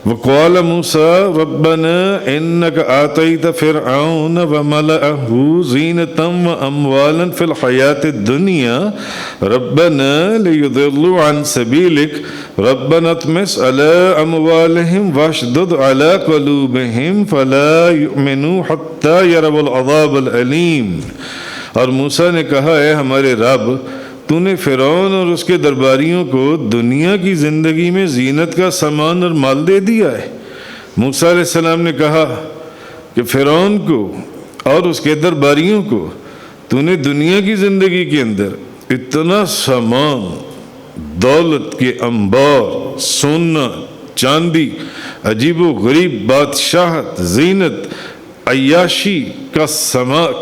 وقال موسى ربنا إنك آتيت فرعون وملأه زينة وأموالا في الحياة الدنيا ربنا ليضلوا عن سبيلك ربنا اطمس على أموالهم واشدد على قلوبهم فلا يؤمنوا حتى يروا العذاب الأليم. اور موسیٰ نے کہا اے ہمارے رب تو نے فرعون اور اس کے درباریوں کو دنیا کی زندگی میں زینت کا سامان اور مال دے دیا ہے. موسیٰ علیہ السلام نے کہا کہ فرعون کو اور اس کے درباریوں کو تو نے دنیا کی زندگی کے اندر اتنا سامان، دولت کے انبار، سونا چاندی، عجیب و غریب بادشاہت، زینت، عیاشی کا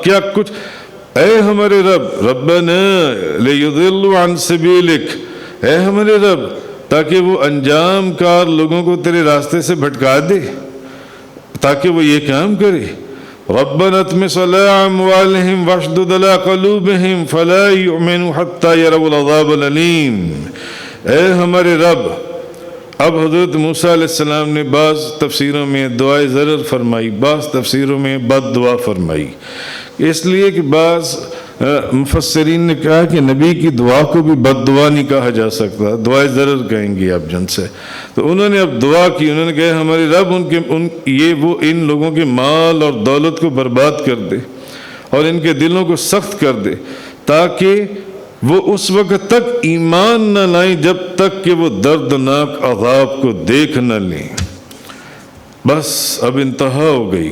کیا کچھ. اے ہمارے رب ربنا لیضلوا عن سبیلک، اے ہمارے رب تاکہ وہ انجام کار لوگوں کو تیرے راستے سے بھٹکا دے، تاکہ وہ یہ کام کرے. ربنا اطمس على اموالهم واشدد على قلوبهم فلا يؤمنوا حتى يروا العذاب الأليم. اے ہمارے رب. اب حضرت موسیٰ علیہ السلام نے بعض تفسیروں میں دعائے ضرر فرمائی، بعض تفسیروں میں بد دعا فرمائی، اس لیے کہ بعض مفسرین نے کہا کہ نبی کی دعا کو بھی بد دعا نہیں کہا جا سکتا، دعائے ضرر کہیں گے آپ جن سے. تو انہوں نے اب دعا کی، انہوں نے کہا ہمارے رب ان لوگوں کے مال اور دولت کو برباد کر دے اور ان کے دلوں کو سخت کر دے، تاکہ وہ اس وقت تک ایمان نہ لائیں جب تک کہ وہ دردناک عذاب کو دیکھ نہ لیں. بس اب انتہا ہو گئی،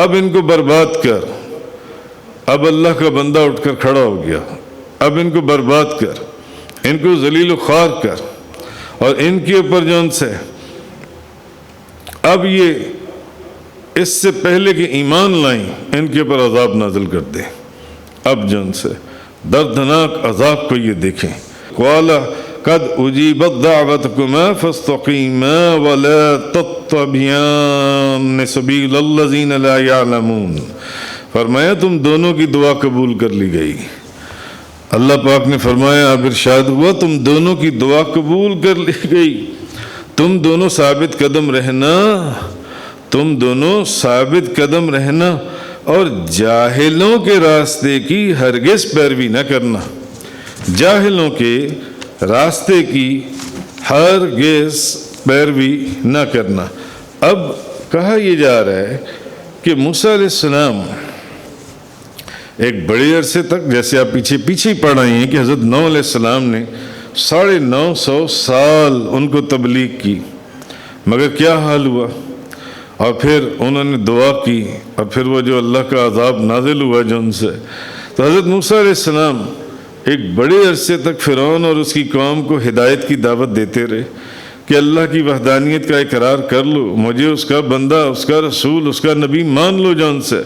اب ان کو برباد کر. اب اللہ کا بندہ اٹھ کر کھڑا ہو گیا، اب ان کو برباد کر، ان کو ذلیل و خوار کر، اور ان کے اوپر جون سے اب یہ اس سے پہلے کہ ایمان لائیں ان کے اوپر عذاب نازل کر دے. اب جون سے دردناک عذاب کو یہ دیکھیں. قَالَ قَدْ أُجِيبَتْ دَعْوَتُكُمَا فَاسْتَقِيمَا وَلَا تَتَّبِعَانَّ سَبِيلَ الَّذِينَ لَا يَعْلَمُونَ. فرمایا تم دونوں کی دعا قبول کر لی گئی. اللہ پاک نے فرمایا، اب ارشاد ہوا تم دونوں کی دعا قبول کر لی گئی، تم دونوں ثابت قدم رہنا، تم دونوں ثابت قدم رہنا اور جاہلوں کے راستے کی ہرگز پیروی نہ کرنا. جاہلوں کے راستے کی ہرگز پیروی نہ کرنا. اب کہا یہ جا رہا ہے کہ موسیٰ علیہ السلام ایک بڑے عرصے تک، جیسے آپ پیچھے پڑھ رہے ہیں کہ حضرت نوح علیہ السلام نے 950 سال ان کو تبلیغ کی، مگر کیا حال ہوا. اور پھر انہوں نے دعا کی اور پھر وہ جو اللہ کا عذاب نازل ہوا جو ان سے. تو حضرت موسیٰ علیہ السلام ایک بڑے عرصے تک فرعون اور اس کی قوم کو ہدایت کی دعوت دیتے رہے کہ اللہ کی وحدانیت کا اقرار کر لو، مجھے اس کا بندہ، اس کا رسول، اس کا نبی مان لو جان سے.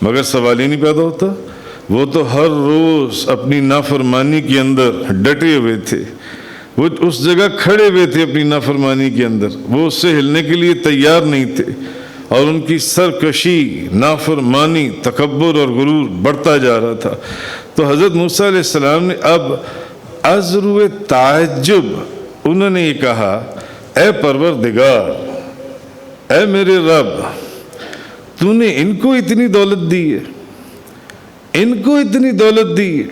مگر سوال ہی نہیں پیدا ہوتا. وہ تو ہر روز اپنی نافرمانی کے اندر ڈٹے ہوئے تھے، وہ اس جگہ کھڑے ہوئے تھے اپنی نافرمانی کے اندر، وہ اس سے ہلنے کے لیے تیار نہیں تھے، اور ان کی سرکشی، نافرمانی، تکبر اور غرور بڑھتا جا رہا تھا. تو حضرت موسیٰ علیہ السلام نے اب از روئے تعجب انہوں نے یہ کہا، اے پروردگار، اے میرے رب، تو نے ان کو اتنی دولت دی ہے، ان کو اتنی دولت دی ہے،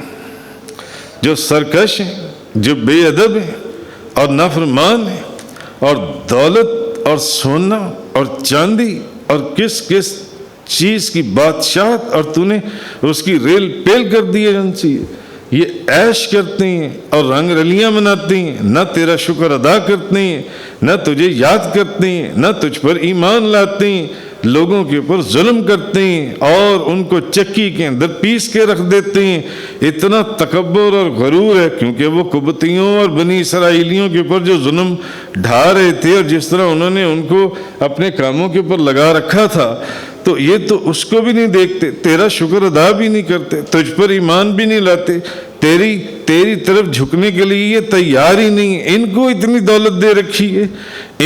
جو سرکش ہیں، جو بے ادب ہیں اور نافرمان ہیں، اور دولت اور سونا اور چاندی اور کس کس چیز کی بادشاہت، اور تو نے اس کی ریل پیل کر دی ہے. جن سی یہ عیش کرتے ہیں اور رنگ رلیاں مناتے ہیں، نہ تیرا شکر ادا کرتے ہیں، نہ تجھے یاد کرتے ہیں، نہ تجھ پر ایمان لاتے ہیں، لوگوں کے اوپر ظلم کرتے ہیں اور ان کو چکی کے اندر پیس کے رکھ دیتے ہیں. اتنا تکبر اور غرور ہے، کیونکہ وہ قبطیوں اور بنی اسرائیلیوں کے اوپر جو ظلم ڈھا رہے تھے اور جس طرح انہوں نے ان کو اپنے کاموں کے اوپر لگا رکھا تھا، تو یہ تو اس کو بھی نہیں دیکھتے، تیرا شکر ادا بھی نہیں کرتے، تجھ پر ایمان بھی نہیں لاتے، تیری تیری طرف جھکنے کے لیے یہ تیار ہی نہیں ہے۔ ان کو اتنی دولت دے رکھی ہے،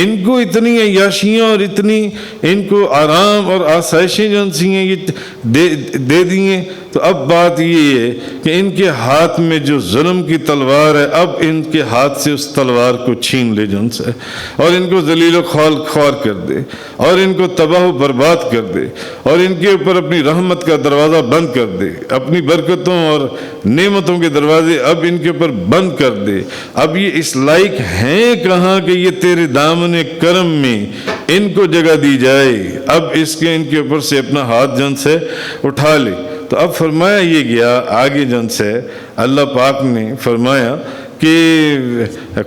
ان کو اتنی عیاشیاں اور اتنی ان کو آرام اور آسائشیں جو سی ہیں یہ دے دی ہیں، تو اب بات یہ ہے کہ ان کے ہاتھ میں جو ظلم کی تلوار ہے، اب ان کے ہاتھ سے اس تلوار کو چھین لے جن سے، اور ان کو ذلیل و خوار کر دے، اور ان کو تباہ و برباد کر دے، اور ان کے اوپر اپنی رحمت کا دروازہ بند کر دے، اپنی برکتوں اور نعمتوں کے دروازے اب ان کے اوپر بند کر دے۔ اب یہ اس لائق ہیں کہاں کہ یہ تیرے دامن کرم میں ان کو جگہ دی جائے، اب اس کے ان کے اوپر سے اپنا ہاتھ جن سے اٹھا لے۔ تو اب فرمایا یہ گیا آگے جن سے اللہ پاک نے فرمایا کہ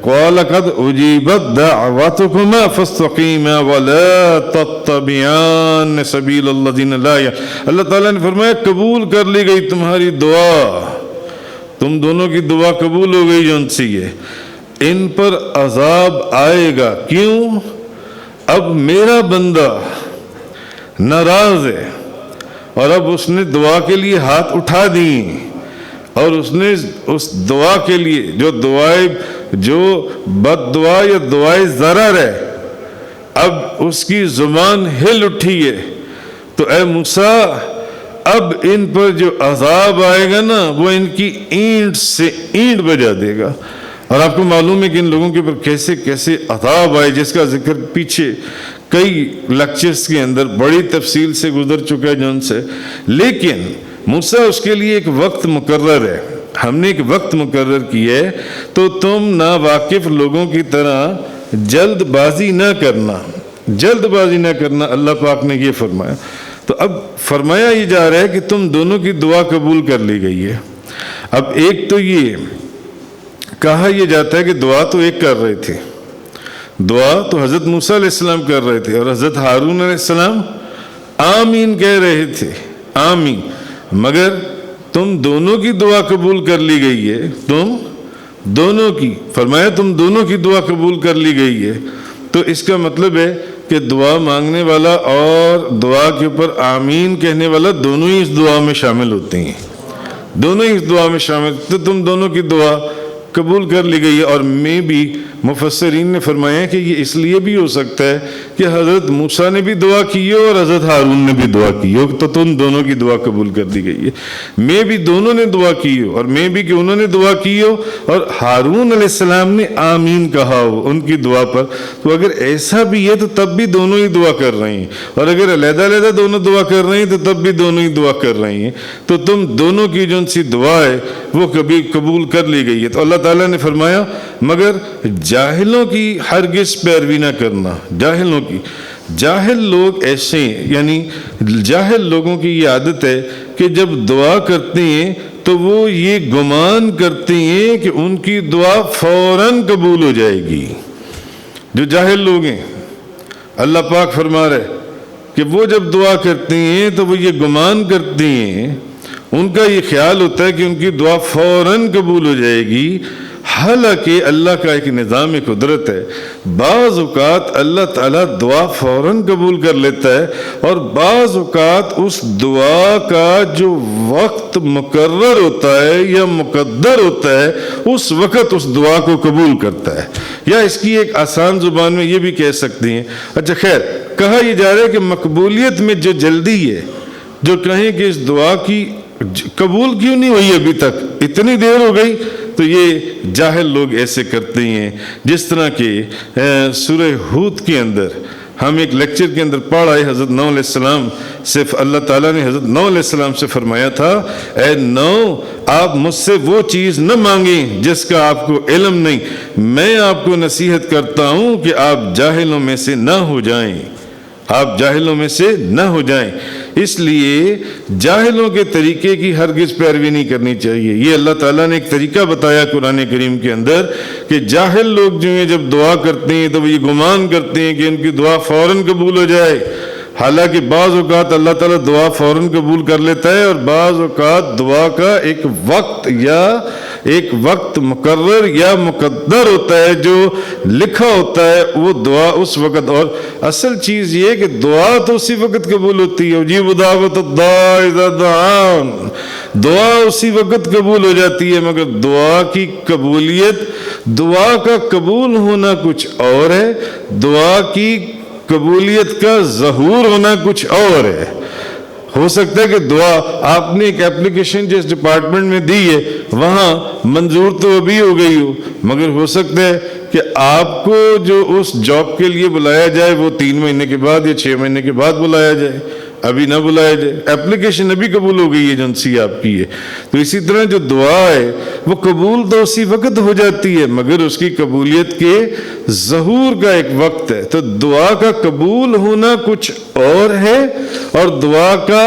قَالَ قَدْ أُجِيبَتْ دَعْوَتُكُمَا فَاسْتَقِيمَا وَلَا تَتَّبِعَانَّ سَبِيلَ الَّذِينَ لَا يَعْلَمُونَ۔ اللہ تعالیٰ نے فرمایا قبول کر لی گئی تمہاری دعا، تم دونوں کی دعا قبول ہو گئی جن سے ہے، ان پر عذاب آئے گا۔ کیوں؟ اب میرا بندہ ناراض ہے، اور اب اس نے دعا کے لیے ہاتھ اٹھا دی، اور اس نے اس دعا کے لیے جو بد دعا یا دعائے ضرر ہے، اب اس کی زبان ہل اٹھی ہے، تو اے موسیٰ اب ان پر جو عذاب آئے گا نا وہ ان کی اینٹ سے اینٹ بجا دے گا۔ اور آپ کو معلوم ہے کہ ان لوگوں کے اوپر کیسے کیسے عذاب آئے، جس کا ذکر پیچھے کئی لیکچرز کے اندر بڑی تفصیل سے گزر چکا ہے جن سے، لیکن موسیٰ اس کے لیے ایک وقت مقرر ہے، ہم نے ایک وقت مقرر کیا ہے، تو تم ناواقف لوگوں کی طرح جلد بازی نہ کرنا، جلد بازی نہ کرنا، اللہ پاک نے یہ فرمایا۔ تو اب فرمایا یہ جا رہا ہے کہ تم دونوں کی دعا قبول کر لی گئی ہے۔ اب ایک تو یہ کہا یہ جاتا ہے کہ دعا تو ایک کر رہے تھے، دعا تو حضرت موسیٰ علیہ السلام کر رہے تھے، اور حضرت ہارون علیہ السلام آمین کہہ رہے تھے، آمین، مگر تم دونوں کی دعا قبول کر لی گئی ہے، تم دونوں کی، فرمایا تم دونوں کی دعا قبول کر لی گئی ہے، تو اس کا مطلب ہے کہ دعا مانگنے والا اور دعا کے اوپر آمین کہنے والا دونوں ہی اس دعا میں شامل ہوتے ہیں، دونوں ہی اس دعا میں شامل، تو تم دونوں کی دعا قبول کر لی گئی ہے۔ اور میں بھی مفسرین نے فرمایا کہ یہ اس لیے بھی ہو سکتا ہے کہ حضرت موسیٰ نے بھی دعا کی ہو اور حضرت ہارون نے بھی دعا کی ہو، تو تم دونوں کی دعا قبول کر دی گئی ہے۔ میں بھی دونوں نے دعا کی ہو، اور میں بھی کہ انہوں نے دعا کی ہو اور ہارون علیہ السلام نے آمین کہا ہو ان کی دعا پر، تو اگر ایسا بھی ہے تو تب بھی دونوں ہی دعا کر رہے ہیں، اور اگر علیحدہ علیحدہ دونوں دعا کر رہے ہیں تو تب بھی دونوں ہی دعا کر رہے ہیں، تو تم دونوں کی جو ان سی دعا ہے وہ کبھی قبول کر لی گئی ہے۔ تو اللہ تعالیٰ نے فرمایا مگر جاہلوں کی ہرگز پیروی نہ کرنا، جاہلوں کی، جاہل لوگ ایسے ہیں، یعنی جاہل لوگوں کی یہ عادت ہے کہ جب دعا کرتے ہیں تو وہ یہ گمان کرتے ہیں کہ ان کی دعا فوراً قبول ہو جائے گی۔ جو جاہل لوگ ہیں اللہ پاک فرما رہے کہ وہ جب دعا کرتے ہیں تو وہ یہ گمان کرتے ہیں، ان کا یہ خیال ہوتا ہے کہ ان کی دعا فوراً قبول ہو جائے گی، حالانکہ اللہ کا ایک نظام قدرت ہے، بعض اوقات اللہ تعالیٰ دعا فوراً قبول کر لیتا ہے، اور بعض اوقات اس دعا کا جو وقت مقرر ہوتا ہے یا مقدر ہوتا ہے اس وقت اس دعا کو قبول کرتا ہے، یا اس کی ایک آسان زبان میں یہ بھی کہہ سکتے ہیں۔ اچھا خیر، کہا یہ جا رہا ہے کہ مقبولیت میں جو جلدی ہے، جو کہیں کہ اس دعا کی قبول کیوں نہیں ہوئی ابھی تک، اتنی دیر ہو گئی، تو یہ جاہل لوگ ایسے کرتے ہیں۔ جس طرح کہ سورہ ہود کے اندر ہم ایک لیکچر کے اندر پڑھا ہے، حضرت نوح علیہ السلام سے اللہ تعالیٰ نے حضرت نوح علیہ السلام سے فرمایا تھا، اے نوح آپ مجھ سے وہ چیز نہ مانگیں جس کا آپ کو علم نہیں، میں آپ کو نصیحت کرتا ہوں کہ آپ جاہلوں میں سے نہ ہو جائیں، آپ جاہلوں میں سے نہ ہو جائیں۔ اس لیے جاہلوں کے طریقے کی ہرگز پیروی نہیں کرنی چاہیے۔ یہ اللہ تعالیٰ نے ایک طریقہ بتایا قرآن کریم کے اندر کہ جاہل لوگ جو ہیں جب دعا کرتے ہیں تو وہ یہ گمان کرتے ہیں کہ ان کی دعا فوراً قبول ہو جائے، حالانکہ بعض اوقات اللہ تعالیٰ دعا فوراً قبول کر لیتا ہے، اور بعض اوقات دعا کا ایک وقت یا ایک وقت مقرر یا مقدر ہوتا ہے جو لکھا ہوتا ہے وہ دعا اس وقت. اور اصل چیز یہ کہ دعا تو اسی وقت قبول ہوتی ہے. اجیب دعوت الداع اذا دعان, دعا اسی وقت قبول ہو جاتی ہے, مگر دعا کی قبولیت, دعا کا قبول ہونا کچھ اور ہے, دعا کی قبولیت کا ظہور ہونا کچھ اور ہے. ہو سکتا ہے کہ دعا آپ نے ایک اپلیکیشن جس ڈپارٹمنٹ میں دی ہے وہاں منظور تو ابھی ہو گئی ہو, مگر ہو سکتا ہے کہ آپ کو جو اس جاب کے لیے بلایا جائے وہ 3 مہینے کے بعد یا 6 مہینے کے بعد بلایا جائے, ابھی نہ بلایا جائے. اپلیکیشن ابھی قبول ہو گئی ایجنسی آپ کی ہے. تو اسی طرح جو دعا ہے وہ قبول تو اسی وقت ہو جاتی ہے, مگر اس کی قبولیت کے ظہور کا ایک وقت ہے. تو دعا کا قبول ہونا کچھ اور ہے اور دعا کا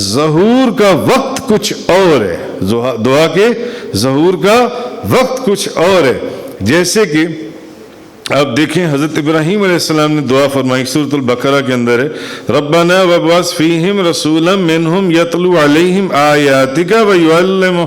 ظہور کا وقت کچھ اور ہے. دعا کے ظہور کا وقت کچھ اور ہے. جیسے کہ آپ دیکھیں حضرت ابراہیم علیہ السلام نے دعا فرمائی, سورۃ البقرہ کے اندر ہے, ربنا وابعث فیہم رسولا منہم یتلو علیہم آیاتک ویعلمہم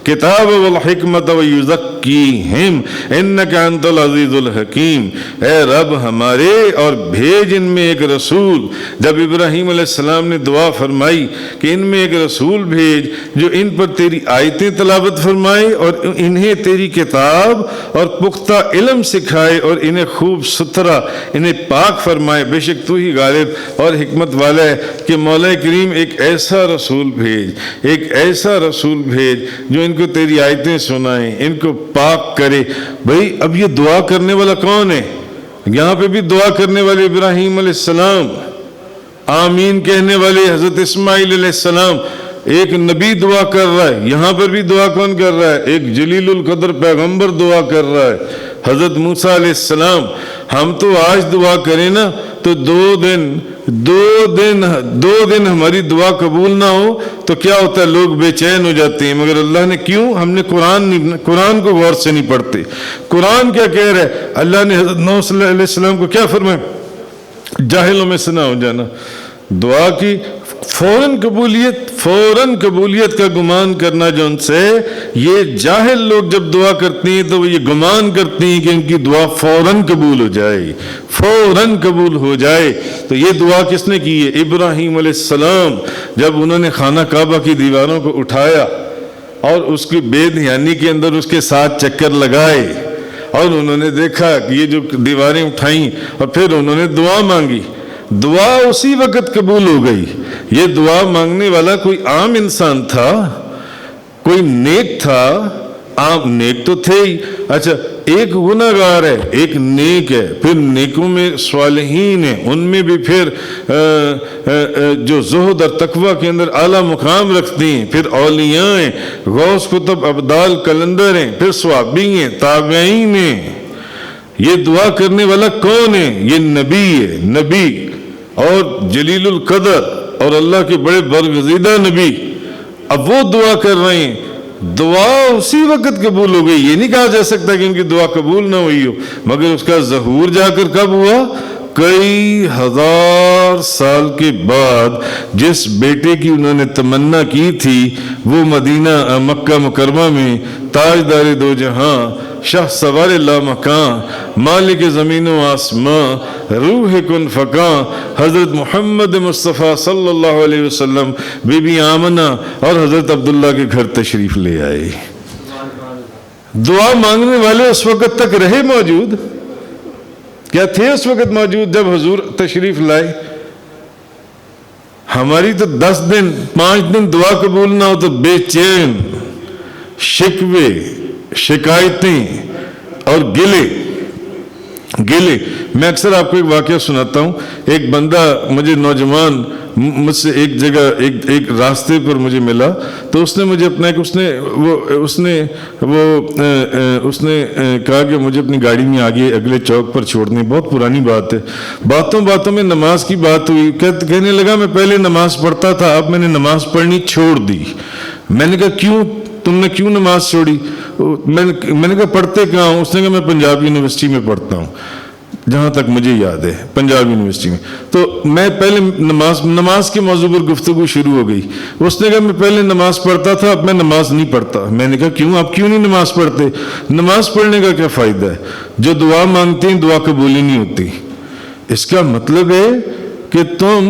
الکتاب والحکمت ویزکیہم انک انت العزیز الحکیم. اے رب ہمارے, اور بھیج ان میں ایک رسول. جب ابراہیم علیہ السلام نے دعا فرمائی کہ ان میں ایک رسول بھیج جو ان پر تیری آیتیں تلاوت فرمائے اور انہیں تیری کتاب اور پختہ علم سکھائے اور انہیں خوب ستھرا, انہیں پاک فرمائے, بے شک تو ہی غالب اور حکمت والا ہے کہ مولا کریم ایک ایسا رسول بھیج, ایک ایسا رسول بھیج جو ان کو تیری آیتیں سنائیں, ان کو پاک کرے. بھئی اب یہ دعا کرنے والا کون ہے؟ یہاں پہ بھی دعا کرنے والے ابراہیم علیہ السلام, آمین کہنے والے حضرت اسماعیل علیہ السلام, ایک نبی دعا کر رہا ہے. یہاں پر بھی دعا کون کر رہا ہے؟ ایک جلیل القدر پیغمبر دعا کر رہا ہے, حضرت موسیٰ علیہ السلام. ہم تو آج دعا کریں نا تو 2 دن ہماری دعا قبول نہ ہو تو کیا ہوتا ہے, لوگ بے چین ہو جاتے ہیں. مگر اللہ نے کیوں, ہم نے قرآن کو غور سے نہیں پڑھتے. قرآن کیا کہہ رہا ہے؟ اللہ نے حضرت نوح صلی اللہ علیہ السلام کو کیا فرمایا؟ جاہلوں میں سے نہ ہو جانا. دعا کی فوراً قبولیت کا گمان کرنا جو ان سے, یہ جاہل لوگ جب دعا کرتے ہیں تو وہ یہ گمان کرتے ہیں کہ ان کی دعا فوراً قبول ہو جائے, فوراً قبول ہو جائے. تو یہ دعا کس نے کی ہے؟ ابراہیم علیہ السلام. جب انہوں نے خانہ کعبہ کی دیواروں کو اٹھایا اور اس کی بے دھیانی کے اندر اس کے ساتھ چکر لگائے اور انہوں نے دیکھا کہ یہ جو دیواریں اٹھائیں اور پھر انہوں نے دعا مانگی, دعا اسی وقت قبول ہو گئی. یہ دعا مانگنے والا کوئی عام انسان تھا, کوئی نیک تھا, عام نیک تو تھے ہی. اچھا, ایک گناہگار ہے, ایک نیک ہے, پھر نیکوں میں صالحین ہیں, ان میں بھی پھر جو زہد اور تقوی کے اندر اعلیٰ مقام رکھتے ہیں, پھر اولیاء ہیں, غوث قطب ابدال کلندر ہیں, پھر صحابی ہیں, تابعین ہیں. یہ دعا کرنے والا کون ہے؟ یہ نبی ہے, نبی اور جلیل القدر اور اللہ کے بڑے برگزیدہ نبی. اب وہ دعا کر رہے ہیں, دعا اسی وقت قبول ہو گئی. یہ نہیں کہا جا سکتا کہ ان کی دعا قبول نہ ہوئی ہو, مگر اس کا ظہور جا کر کب ہوا؟ کئی ہزار سال کے بعد. جس بیٹے کی انہوں نے تمنا کی تھی وہ مدینہ مکہ مکرمہ میں تاجدار دو جہاں, شاہ سوار لامکاں, مالک زمین و آسمان, روح کن فکاں, حضرت محمد مصطفیٰ صلی اللہ علیہ وسلم بی بی آمنہ اور حضرت عبداللہ کے گھر تشریف لے آئے. دعا مانگنے والے اس وقت تک رہے موجود, کیا تھے اس وقت موجود جب حضور تشریف لائے؟ ہماری تو 10 دن 5 دن دعا قبول نہ ہو تو بے چین, شکوے, شکایتیں اور گلے. میں اکثر آپ کو ایک واقعہ سناتا ہوں. ایک بندہ مجھے نوجوان مجھ سے ایک جگہ ایک راستے پر مجھے ملا, تو اس نے مجھے اپنا اس نے کہا کہ مجھے اپنی گاڑی میں آگے اگلے چوک پر چھوڑنی. بہت پرانی بات ہے. باتوں میں نماز کی بات ہوئی. کہنے لگا میں پہلے نماز پڑھتا تھا, اب میں نے نماز پڑھنی چھوڑ دی. میں نے کہا کیوں, تم نے کیوں نماز چھوڑی؟ میں نے کہا پڑھتے کہاں ہوں؟ اس نے کہا میں پنجاب یونیورسٹی میں پڑھتا ہوں. جہاں تک مجھے یاد ہے پنجاب یونیورسٹی میں. تو میں پہلے نماز کے موضوع پر گفتگو شروع ہو گئی. اس نے کہا میں پہلے نماز پڑھتا تھا، اب میں نماز نہیں پڑھتا. میں نے کہا کیوں، آپ کیوں نہیں نماز پڑھتے؟ نماز پڑھنے کا کیا فائدہ ہے؟ جو دعا مانگتے ہیں دعا قبول ہی نہیں ہوتی. اس کا مطلب ہے کہ تم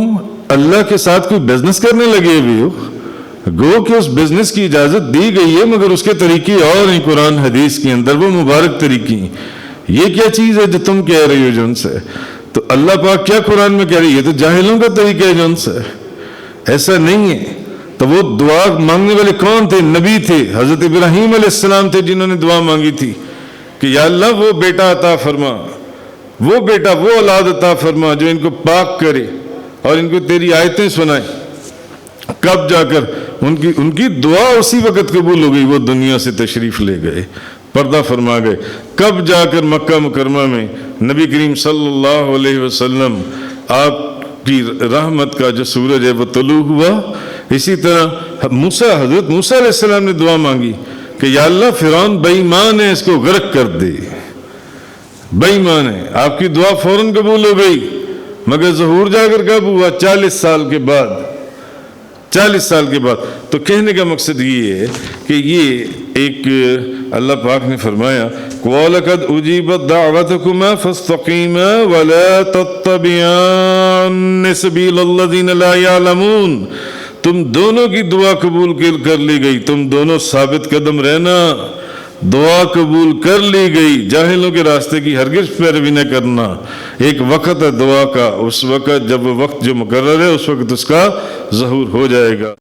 اللہ کے ساتھ کوئی بزنس کرنے لگے ہوئے ہو. گو کہ اس بزنس کی اجازت دی گئی ہے مگر اس کے طریقے اور ہیں قرآن حدیث کے اندر، وہ مبارک طریقے ہیں. یہ کیا چیز ہے جو تم کہہ رہی ہو جن سے؟ تو اللہ پاک کیا قرآن میں کہہ رہی ہے؟ یہ تو جاہلوں کا طریقہ ہے جن سے، ایسا نہیں ہے. تو وہ دعا مانگنے والے کون تھے؟ نبی تھے. حضرت ابراہیم علیہ السلام تھے جنہوں نے دعا مانگی تھی کہ یا اللہ وہ بیٹا عطا فرما، وہ بیٹا، وہ اولاد عطا فرما جو ان کو پاک کرے اور ان کو تیری آیتیں سنائے. کب جا کر ان کی دعا اسی وقت قبول ہو گئی. وہ دنیا سے تشریف لے گئے، پردہ فرما گئے. کب جا کر مکہ مکرمہ میں نبی کریم صلی اللہ علیہ وسلم آپ کی رحمت کا جو سورج ہے وہ طلوع ہوا. اسی طرح حضرت موسیٰ علیہ السلام نے دعا مانگی کہ یا اللہ فرعون بے ایمان ہے، اس کو غرق کر دے، بے ایمان ہے. آپ کی دعا فوراً قبول ہو گئی. مگر ظہور جا کر کب ہوا؟ 40 سال کے بعد. 40 سال کے بعد. تو کہنے کا مقصد یہ ہے کہ یہ ایک اللہ پاک نے فرمایا وَلَقَدْ أُجِيبَتْ دَعْوَتُكُمَا فَاسْتَقِيمَا وَلَا تَتَّبِعَنَّ سَبِيلَ الَّذِينَ لَا يَعْلَمُونَ. تم دونوں کی دعا قبول کر لی گئی، تم دونوں ثابت قدم رہنا. دعا قبول کر لی گئی. جاہلوں کے راستے کی ہرگز پیروی نہ کرنا. ایک وقت ہے دعا کا، اس وقت جب وہ وقت جو مقرر ہے اس وقت اس کا ظہور ہو جائے گا.